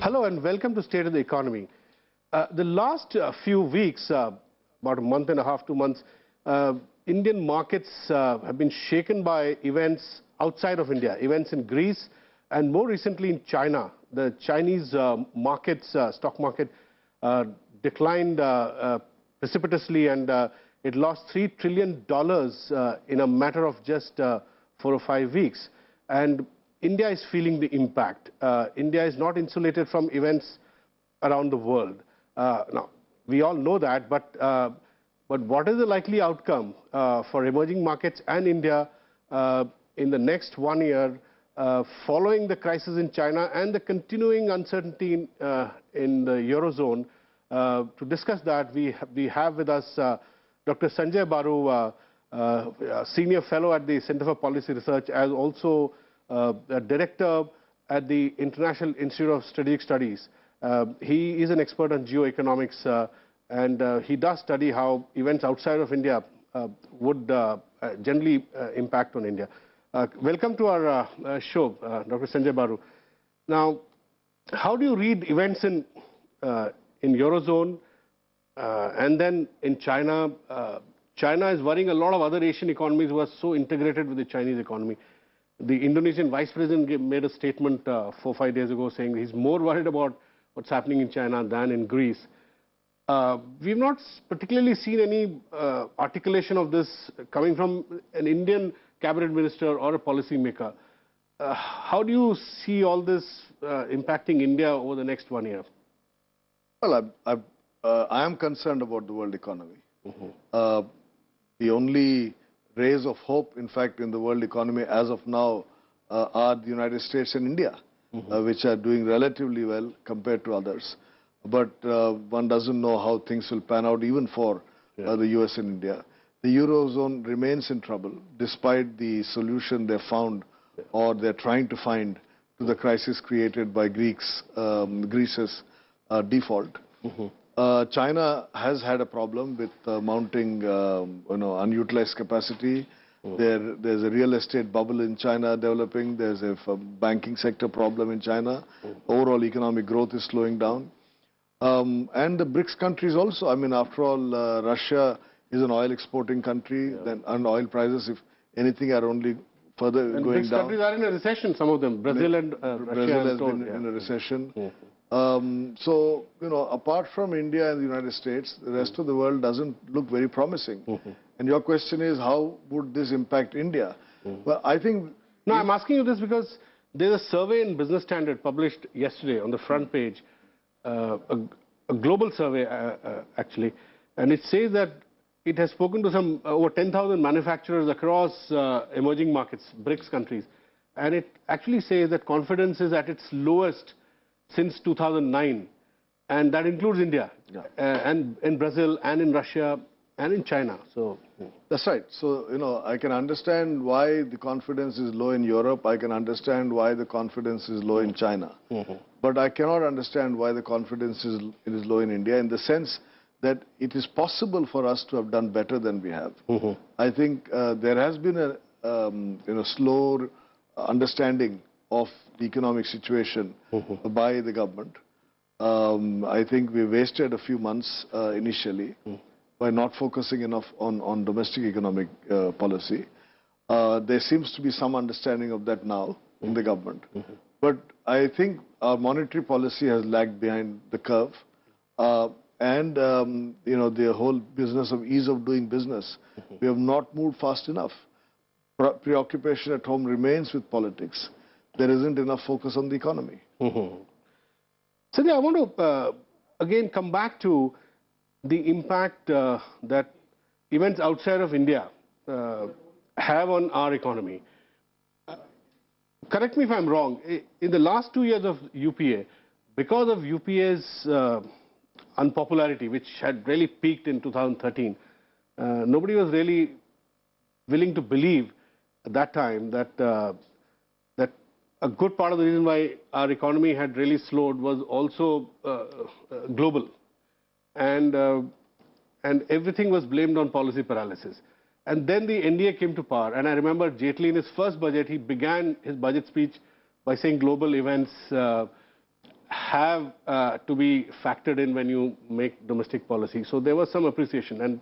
Hello and welcome to State of the Economy. The last few weeks, about a month and a half, 2 months, Indian markets have been shaken by events outside of India, events in Greece and more recently in China. The Chinese stock market declined precipitously and it lost $3 trillion in a matter of just 4 or 5 weeks. And India is feeling the impact. India is not insulated from events around the world. Now, we all know that, but what is the likely outcome for emerging markets and India in the next 1 year following the crisis in China and the continuing uncertainty in the Eurozone? To discuss that, we have with us Dr. Sanjay Baru, Senior Fellow at the Center for Policy Research, as also a director at the International Institute of Strategic Studies. He is an expert on geoeconomics and he does study how events outside of India would generally impact on India. Welcome to our show, Dr. Sanjay Baru. Now, how do you read events in Eurozone and then in China? China is worrying a lot of other Asian economies who are so integrated with the Chinese economy. The Indonesian Vice President made a statement 4 or 5 days ago saying he's more worried about what's happening in China than in Greece. We've not particularly seen any articulation of this coming from an Indian cabinet minister or a policy maker. How do you see all this impacting India over the next 1 year? Well, I am concerned about the world economy. The only rays of hope, in fact, in the world economy as of now are the United States and India, which are doing relatively well compared to others. But one doesn't know how things will pan out even for the US and India. The Eurozone remains in trouble despite the solution they found or they're trying to find to the crisis created by Greece's default. China has had a problem with mounting unutilized capacity. There's a real estate bubble in China developing. There's a banking sector problem in China. Overall economic growth is slowing down. And the BRICS countries also. I mean, after all, Russia is an oil exporting country, and oil prices, if anything, are only further going BRICS down. Countries are in a recession, some of them. Brazil and Russia. Brazil has been in a recession. So, apart from India and the United States, the rest of the world doesn't look very promising. And your question is, how would this impact India? Well, I think... No, I'm asking you this because there's a survey in Business Standard published yesterday on the front page, a global survey actually, and it says that it has spoken to some over 10,000 manufacturers across emerging markets, BRICS countries, and it actually says that confidence is at its lowest since 2009, and that includes India, and in Brazil, and in Russia, and in China. So that's right. So, I can understand why the confidence is low in Europe. I can understand why the confidence is low in China. But I cannot understand why the confidence is low in India, in the sense that it is possible for us to have done better than we have. I think there has been a slow understanding of the economic situation by the government. I think we wasted a few months initially by not focusing enough on domestic economic policy. There seems to be some understanding of that now in the government. But I think our monetary policy has lagged behind the curve. And the whole business of ease of doing business, we have not moved fast enough. Preoccupation at home remains with politics. There isn't enough focus on the economy. Sanjay, I want to again come back to the impact that events outside of India have on our economy. Correct me if I'm wrong. In the last 2 years of UPA, because of UPA's unpopularity, which had really peaked in 2013, nobody was really willing to believe at that time that a good part of the reason why our economy had really slowed was also global, and everything was blamed on policy paralysis. And then the NDA came to power, and I remember Jaitley in his first budget, he began his budget speech by saying global events have to be factored in when you make domestic policy. So there was some appreciation,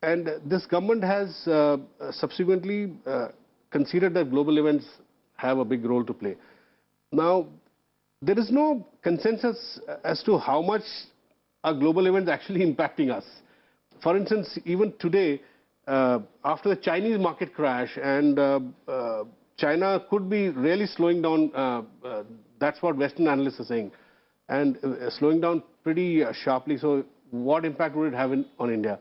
and this government has subsequently considered that global events have a big role to play. Now, there is no consensus as to how much are global events actually impacting us. For instance, even today, after the Chinese market crash, and China could be really slowing down, that's what Western analysts are saying, and slowing down pretty sharply. So what impact would it have on India?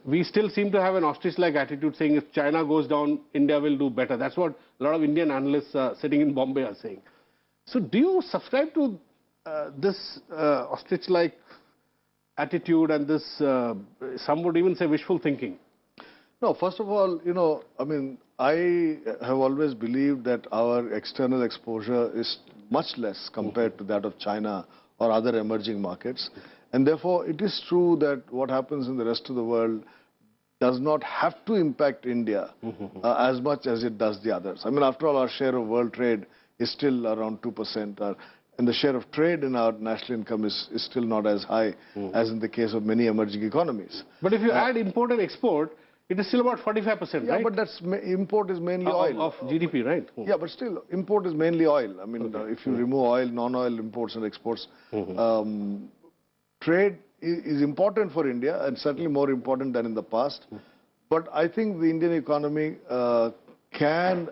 We still seem to have an ostrich-like attitude saying if China goes down, India will do better. That's what a lot of Indian analysts sitting in Bombay are saying. So do you subscribe to this ostrich-like attitude and this, some would even say, wishful thinking? No, first of all, I mean, I have always believed that our external exposure is much less compared to that of China or other emerging markets. And therefore, it is true that what happens in the rest of the world does not have to impact India as much as it does the others. I mean, after all, our share of world trade is still around 2%, and the share of trade in our national income is still not as high as in the case of many emerging economies. But if you add import and export, it is still about 45%, yeah, right? But that's import is mainly oil. Of GDP, right? Yeah, but still, import is mainly oil. I mean, if you remove oil, non-oil imports and exports, trade is important for India and certainly more important than in the past. But I think the Indian economy can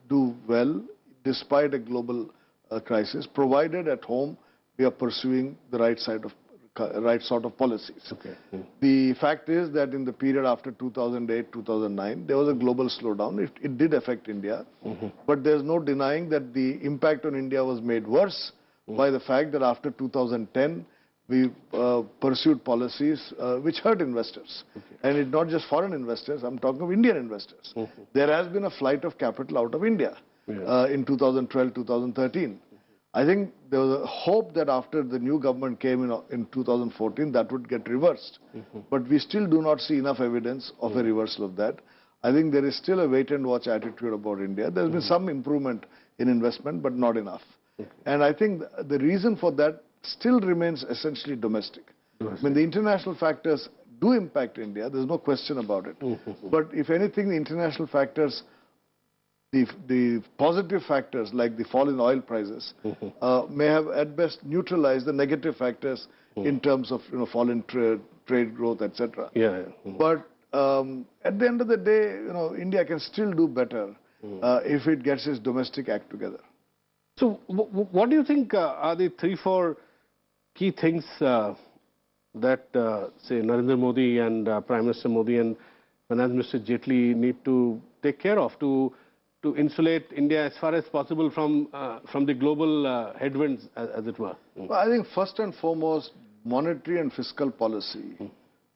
do well despite a global crisis, provided at home we are pursuing the right sort of policies. The fact is that in the period after 2008, 2009, there was a global slowdown. It did affect India, but there's no denying that the impact on India was made worse by the fact that after 2010, we pursued policies which hurt investors. And it's not just foreign investors, I'm talking of Indian investors. There has been a flight of capital out of India in 2012, 2013. I think there was a hope that after the new government came in 2014, that would get reversed. But we still do not see enough evidence of a reversal of that. I think there is still a wait-and-watch attitude about India. There's been some improvement in investment, but not enough. And I think the reason for that still remains essentially domestic. I mean, the international factors do impact India. There's no question about it. But if anything, the international factors, the positive factors like the fall in oil prices may have at best neutralized the negative factors in terms of fall in trade growth, etc. But at the end of the day, India can still do better if it gets its domestic act together. So what do you think are the 3-4 key things that, say, Narendra Modi and Prime Minister Modi and Finance Minister Jaitley need to take care of to insulate India as far as possible from the global headwinds, as it were? Well, I think first and foremost, monetary and fiscal policy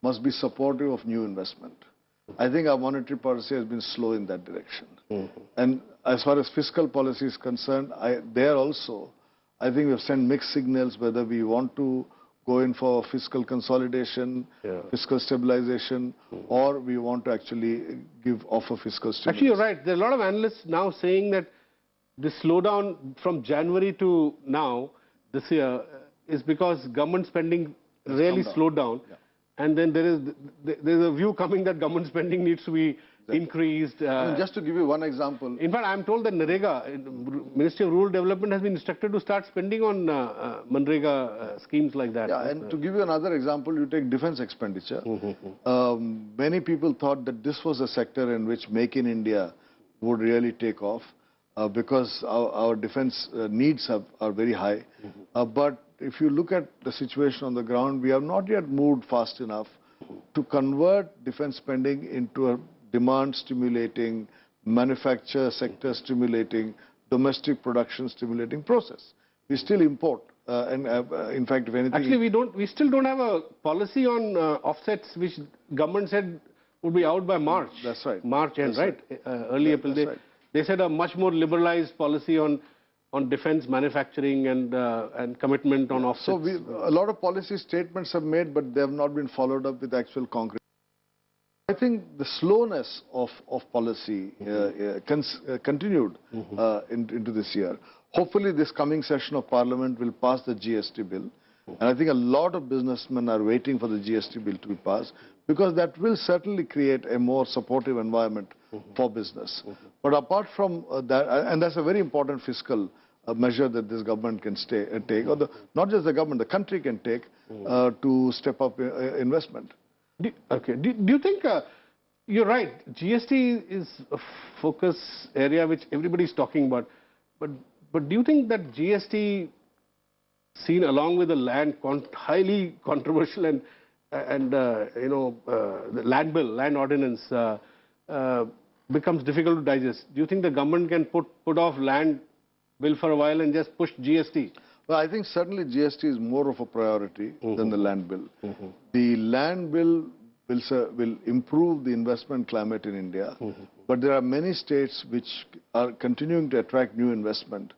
must be supportive of new investment. I think our monetary policy has been slow in that direction. And as far as fiscal policy is concerned, there also, I think we have sent mixed signals whether we want to go in for fiscal consolidation, fiscal stabilization, or we want to actually offer fiscal stimulus. Actually, you're right. There are a lot of analysts now saying that the slowdown from January to now, this year, is because government spending really slowed down. And then there's a view coming that government spending needs to be increased. Just to give you one example. In fact, I'm told that NREGA, Ministry of Rural Development, has been instructed to start spending on MNREGA schemes like that. Yeah, and to give you another example, you take defense expenditure. Many people thought that this was a sector in which Make in India would really take off because our defense needs are very high. But if you look at the situation on the ground, we have not yet moved fast enough to convert defense spending into a demand-stimulating, manufacture sector stimulating, domestic production stimulating process. We still import. In fact, if anything... Actually, we still don't have a policy on offsets which government said would be out by March. That's right. March end, right? Early April. They said a much more liberalized policy on defense manufacturing and commitment on offsets. So a lot of policy statements have made, but they have not been followed up with actual concrete. I think the slowness of policy continued into this year. Hopefully this coming session of Parliament will pass the GST bill. And I think a lot of businessmen are waiting for the GST bill to be passed, because that will certainly create a more supportive environment for business. But apart from that, and that's a very important fiscal measure that this government can take, or not just the government, the country can take to step up investment. Do you think, you're right, GST is a focus area which everybody is talking about, but do you think that GST seen along with the land, highly controversial and the land bill, land ordinance becomes difficult to digest? Do you think the government can put off land bill for a while and just push GST? Well, I think certainly GST is more of a priority than the land bill. The land bill will improve the investment climate in India, but there are many states which are continuing to attract new investment,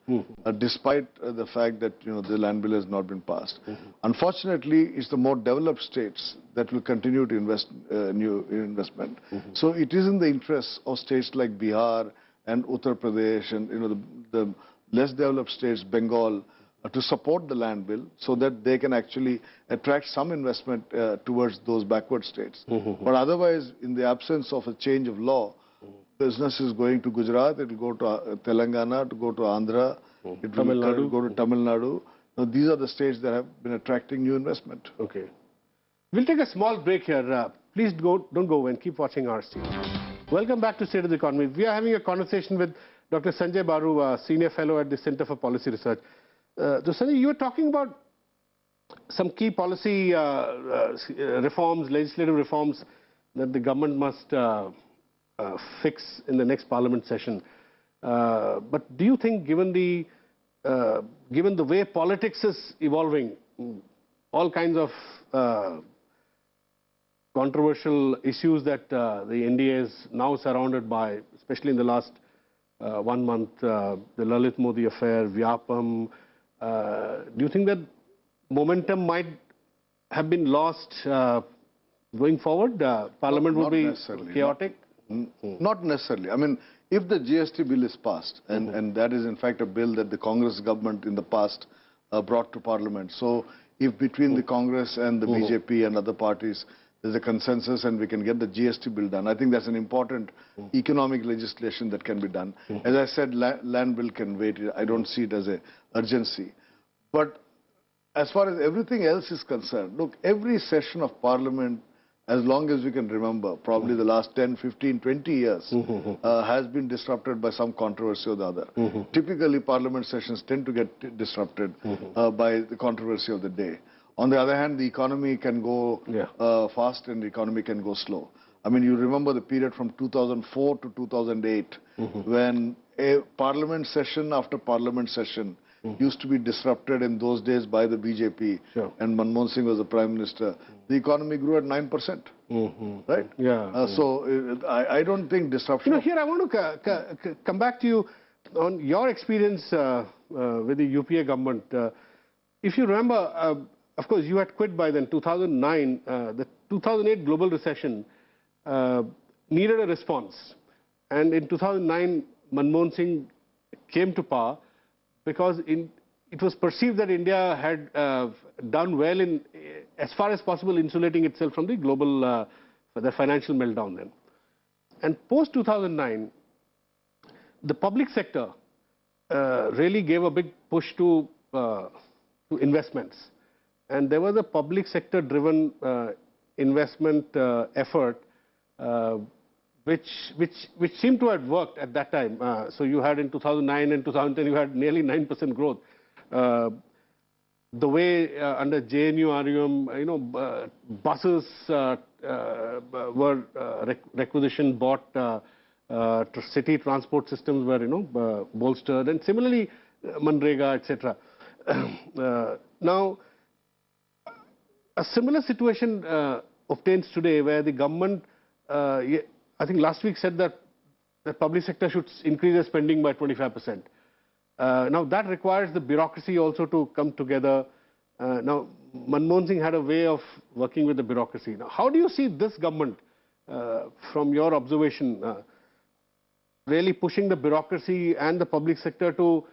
despite the fact that the land bill has not been passed. Unfortunately, it's the more developed states that will continue to invest new investment. So it is in the interest of states like Bihar and Uttar Pradesh and the less developed states, Bengal, to support the land bill so that they can actually attract some investment towards those backward states. But otherwise, in the absence of a change of law, business is going to Gujarat, it will go to Telangana, to go to Andhra, it will go to Tamil Nadu. Now, these are the states that have been attracting new investment. Okay. We'll take a small break here. Please don't go away and keep watching RST. Welcome back to State of the Economy. We are having a conversation with Dr. Sanjay Baru, Senior Fellow at the Center for Policy Research. So Sanjay, you were talking about some key policy reforms, legislative reforms that the government must fix in the next Parliament session. But do you think, given the way politics is evolving, all kinds of controversial issues that the NDA is now surrounded by, especially in the last 1 month, the Lalit Modi affair, Vyapam, do you think that momentum might have been lost going forward? Parliament would be chaotic? Not necessarily. I mean, if the GST bill is passed, and that is in fact a bill that the Congress government in the past brought to Parliament. So if between the Congress and the BJP and other parties there's a consensus and we can get the GST bill done, I think that's an important economic legislation that can be done. As I said, land bill can wait. I don't see it as an urgency. But as far as everything else is concerned, look, every session of Parliament, as long as we can remember, probably the last 10, 15, 20 years, has been disrupted by some controversy or the other. Typically, Parliament sessions tend to get disrupted by the controversy of the day. On the other hand, the economy can go fast and the economy can go slow. I mean, you remember the period from 2004 to 2008, when a Parliament session after Parliament session used to be disrupted in those days by the BJP, and Manmohan Singh was the Prime Minister. The economy grew at 9%, right? So I don't think disruption... Here I want to come back to you on your experience with the UPA government. If you remember, of course, you had quit by then, 2009. The 2008 global recession needed a response. And in 2009, Manmohan Singh came to power because it was perceived that India had done well in, as far as possible, insulating itself from the global the financial meltdown then. And post-2009, the public sector really gave a big push to investments. And there was a public sector-driven investment effort which seemed to have worked at that time. So you had in 2009 and 2010, you had nearly 9% growth. The way under JNU, RUM, buses were requisitioned, bought, city transport systems were, bolstered, and similarly, Manrega, etc. Now, a similar situation obtains today where the government, I think last week said that the public sector should increase their spending by 25%. Now that requires the bureaucracy also to come together. Now Manmohan Singh had a way of working with the bureaucracy. Now how do you see this government, from your observation, really pushing the bureaucracy and the public sector to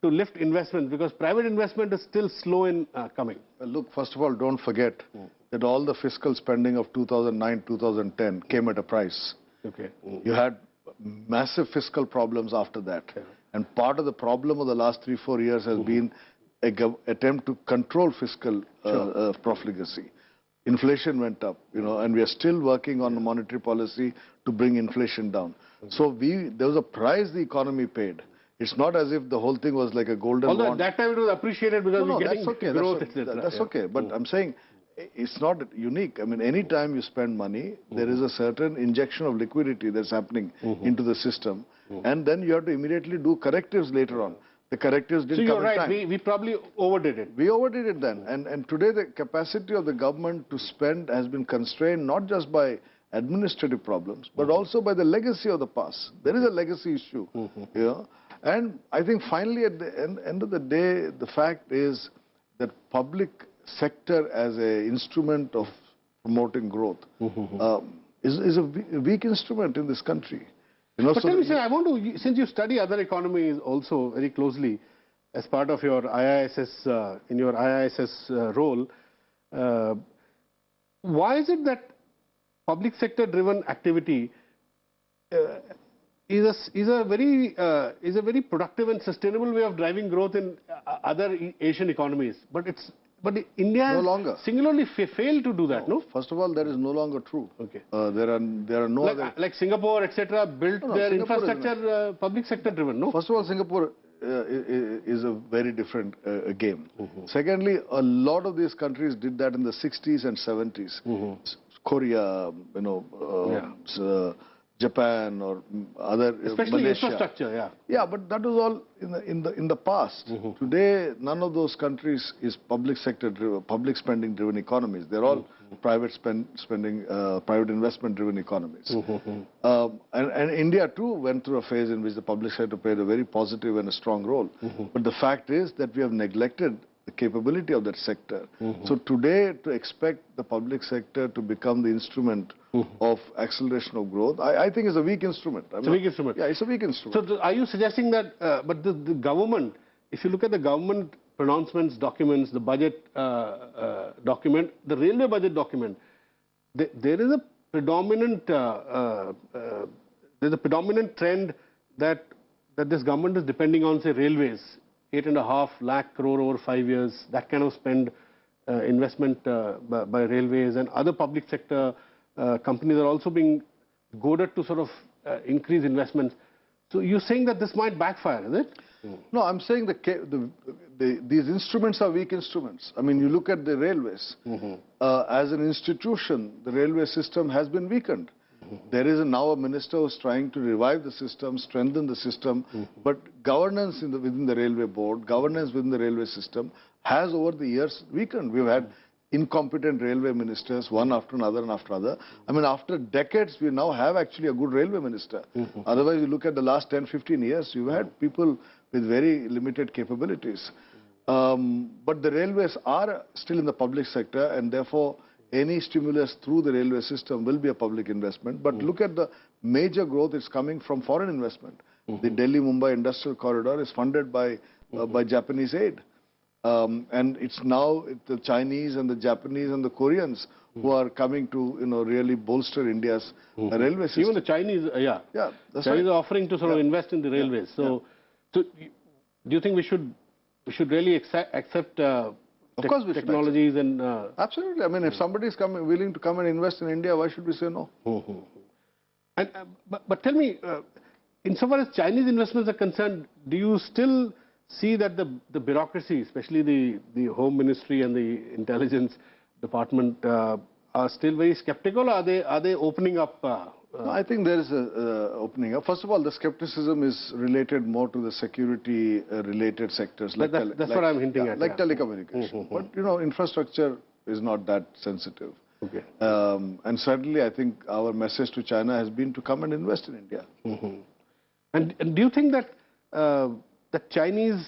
to lift investment? Because private investment is still slow in coming. Well, look, first of all, don't forget that all the fiscal spending of 2009, 2010 came at a price. Okay. You had massive fiscal problems after that. Yeah. And part of the problem of the last 3-4 years has been an attempt to control fiscal profligacy. Inflation went up, and we are still working on the monetary policy to bring inflation down. So there was a price the economy paid. It's not as if the whole thing was like a golden Although wand. at that time it was appreciated because we're getting growth, etc. That's okay. But I'm saying it's not unique. I mean, any time you spend money, there is a certain injection of liquidity that's happening into the system. And then you have to immediately do correctives later on. The correctives didn't come in time. So you're right, we probably overdid it. We overdid it then. And today the capacity of the government to spend has been constrained not just by administrative problems, but also by the legacy of the past. There is a legacy issue. And I think finally at the end of the day, the fact is that public sector as an instrument of promoting growth is a weak instrument in this country. But tell me, sir, I want to, since you study other economies also very closely as part of your IISS, in your IISS role, why is it that public sector driven activity is a very productive and sustainable way of driving growth in other Asian economies, but India has no longer singularly failed to do that. No. First of all, that is no longer true. Okay. There are no other, like Singapore, etc. built their infrastructure public sector driven. No. First of all, Singapore is a very different game. Secondly, a lot of these countries did that in the 60s and 70s. Korea, Japan or other, especially Malaysia. Infrastructure, yeah, but that was all in the past. Today, none of those countries is public sector driven, public spending driven economies. They're all private spending, private investment driven economies. And India too went through a phase in which the public sector played a very positive and a strong role. But the fact is that we have neglected the capability of that sector. So today, to expect the public sector to become the instrument of acceleration of growth, I think is a weak instrument. It's a weak instrument. Yeah, it's a weak instrument. So are you suggesting that, but the government, if you look at the government pronouncements, documents, the budget document, the railway budget document, there is a predominant, trend that this government is depending on, say, railways. 8.5 lakh crore over 5 years, that kind of spend investment by railways, and other public sector companies are also being goaded to sort of increase investments. So you're saying that this might backfire, is it? No, I'm saying these instruments are weak instruments. I mean, you look at the railways. As an institution, the railway system has been weakened. There is now a minister who is trying to revive the system, strengthen the system, but governance within the railway board, governance within the railway system has over the years weakened. We've had incompetent railway ministers, one after another and after another. I mean, after decades, we now have actually a good railway minister. Otherwise, you look at the last 10, 15 years, you've had people with very limited capabilities. But the railways are still in the public sector, and therefore, any stimulus through the railway system will be a public investment. But look at the major growth is coming from foreign investment. The Delhi-Mumbai Industrial Corridor is funded by Japanese aid. And it's now the Chinese and the Japanese and the Koreans who are coming to really bolster India's railway system. Even the Chinese, that's Chinese are offering to sort of invest in the railways. So do you think we should really accept of course we technologies and... Absolutely. I mean, if somebody is willing to come and invest in India, why should we say no? And, but tell me, insofar as Chinese investments are concerned, do you still see that the bureaucracy, especially the Home Ministry and the Intelligence Department, are still very skeptical, or are they opening up? No, I think there is a opening up. First of all, the skepticism is related more to the security-related sectors. That's what I'm hinting at. Like telecommunication. But, infrastructure is not that sensitive. Okay. And certainly, I think our message to China has been to come and invest in India. And do you think that the Chinese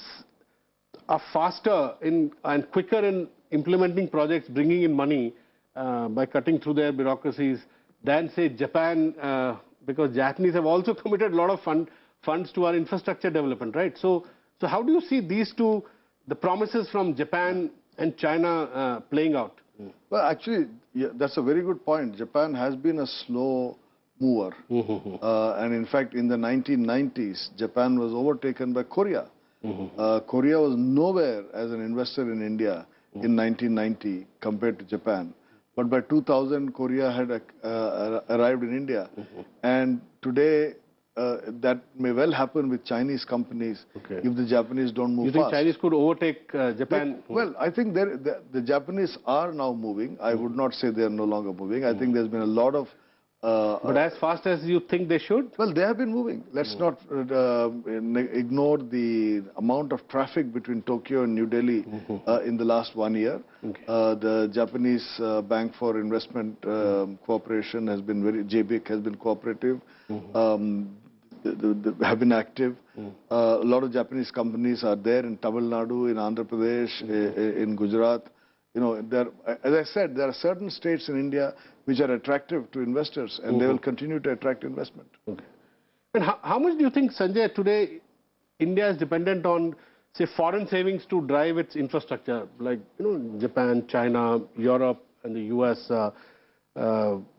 are faster and quicker in implementing projects, bringing in money by cutting through their bureaucracies than, say, Japan, because Japanese have also committed a lot of funds to our infrastructure development, right? So So how do you see these two, the promises from Japan and China playing out? Well, actually, yeah, that's a very good point. Japan has been a slow mover. And in fact, in the 1990s, Japan was overtaken by Korea. Korea was nowhere as an investor in India in 1990 compared to Japan. But by 2000, Korea had arrived in India. And today, that may well happen with Chinese companies if the Japanese don't move fast. You think Chinese could overtake Japan? Well, I think the Japanese are now moving. I would not say they are no longer moving. I think there's been a lot of... but as fast as you think they should? Well, they have been moving. Let's not ignore the amount of traffic between Tokyo and New Delhi in the last 1 year. The Japanese Bank for Investment Cooperation has been JBIC has been cooperative. Have been active. A lot of Japanese companies are there in Tamil Nadu, in Andhra Pradesh, in Gujarat. You know, as I said, there are certain states in India which are attractive to investors, and they will continue to attract investment. And how much do you think, Sanjay, today India is dependent on, say, foreign savings to drive its infrastructure, like Japan, China, Europe, and the US?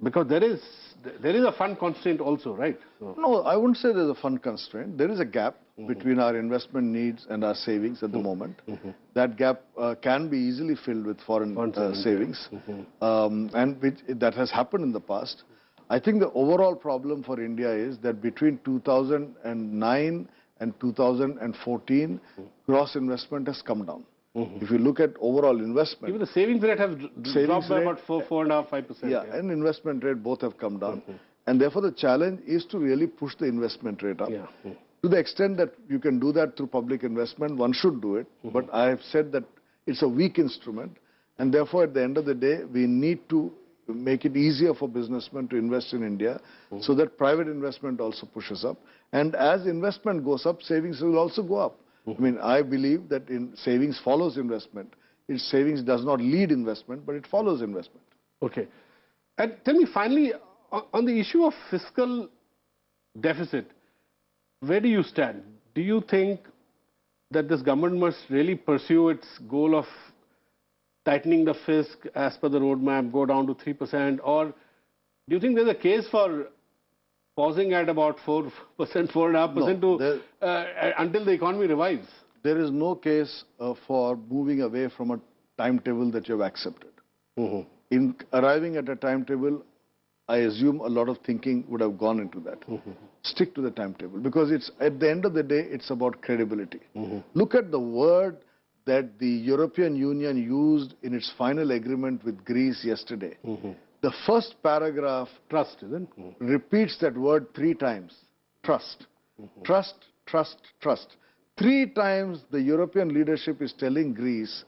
Because there is a fund constraint also, right? So. No, I wouldn't say there's a fund constraint. There is a gap between our investment needs and our savings at the moment. That gap can be easily filled with foreign savings, and that has happened in the past. I think the overall problem for India is that between 2009 and 2014, gross investment has come down. If you look at overall investment... Even the savings rate has dropped by about 4.5%, 5%. Yeah, and investment rate both have come down. And therefore the challenge is to really push the investment rate up. To the extent that you can do that through public investment, one should do it. But I have said that it's a weak instrument. And therefore at the end of the day, we need to make it easier for businessmen to invest in India so that private investment also pushes up. And as investment goes up, savings will also go up. I mean, I believe that savings follows investment. Savings does not lead investment, but it follows investment. Okay. And tell me finally, on the issue of fiscal deficit, where do you stand? Do you think that this government must really pursue its goal of tightening the fisc as per the roadmap, go down to 3%? Or do you think there's a case for pausing at about 4%, 4.5% until the economy revives? There is no case for moving away from a timetable that you have accepted. In arriving at a timetable, I assume a lot of thinking would have gone into that. Stick to the timetable, because it's at the end of the day, it's about credibility. Look at the word that the European Union used in its final agreement with Greece yesterday. The first paragraph, trust, isn't it? Repeats that word 3 times. Trust. Trust, trust, trust. 3 times the European leadership is telling Greece,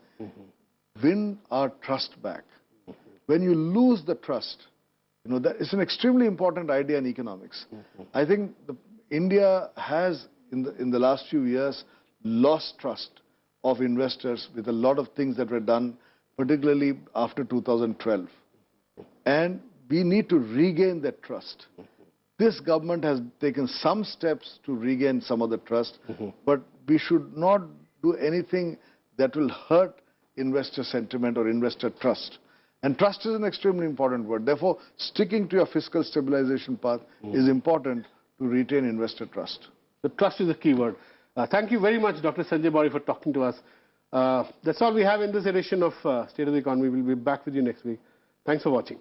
win our trust back. When you lose the trust, that is an extremely important idea in economics. I think India has, in the last few years, lost trust of investors with a lot of things that were done, particularly after 2012. And we need to regain that trust. This government has taken some steps to regain some of the trust, but we should not do anything that will hurt investor sentiment or investor trust. And trust is an extremely important word. Therefore, sticking to your fiscal stabilization path is important to retain investor trust. The trust is the key word. Thank you very much, Dr. Sanjay Bauri, for talking to us. That's all we have in this edition of State of the Economy. We'll be back with you next week. Thanks for watching.